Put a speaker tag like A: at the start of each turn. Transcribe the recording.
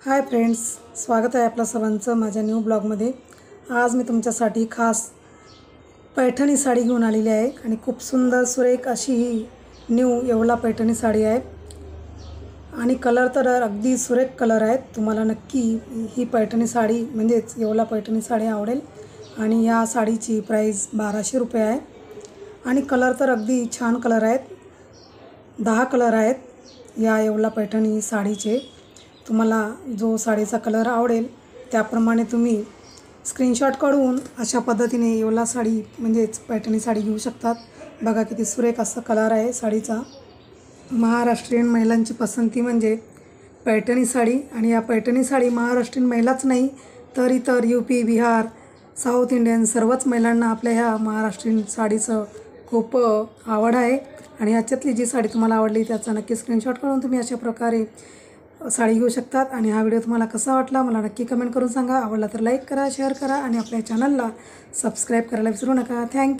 A: Hi friends, स्वागत आहे आपल्या सर्वांचं माझ्या न्यू ब्लॉगमध्ये। आज मी तुमच्यासाठी खास पैठणी साडी घेऊन आलेली आहे आणि खूप सुंदर सुरेख अशी ही न्यू येवला पैठणी साडी आहे आणि कलर तर अगदी सुरेख कलर आहेत। तुम्हाला नक्की ही पैठणी साडी म्हणजेच येवला पैठणी साडी आवडेल आणि या साडीची प्राइस 1200 रुपये आहे आणि कलर तर अगदी छान कलर आहेत। 10 कलर आहेत या येवला पैठणी साडीचे। तुम्हाला जो साडीचा कलर आवडेल त्याप्रमाणे तुम्ही स्क्रीनशॉट काढून अशा पद्धतीने येवला साडी म्हणजेच पैठणी साडी घेऊ शकतात। बघा किती सुरेख असा कलर आहे साडीचा। महाराष्ट्रीयन महिलांची पसंती म्हणजे पैठणी साडी आणि या पैठणी साडी महाराष्ट्रीयन महिलाच नाही तर इतर यूपी, बिहार, साऊथ इंडियन सर्वच महिलांना आपल्या ह्या महाराष्ट्रीयन साडीचं खूप आवड आहे आणि याच्यातली जी साडी तुम्हाला आवडली त्याचा नक्की स्क्रीनशॉट काढून तुम्ही अशा प्रकारे साडी घेऊ शकतात। आणि हा व्हिडिओ तुम्हाला कसा वाटला मला नक्की कमेंट करून सांगा। आवडला तर लाईक करा, शेअर करा आणि आपल्या चॅनलला सबस्क्राईब करायला विसरू नका। थँक्यू।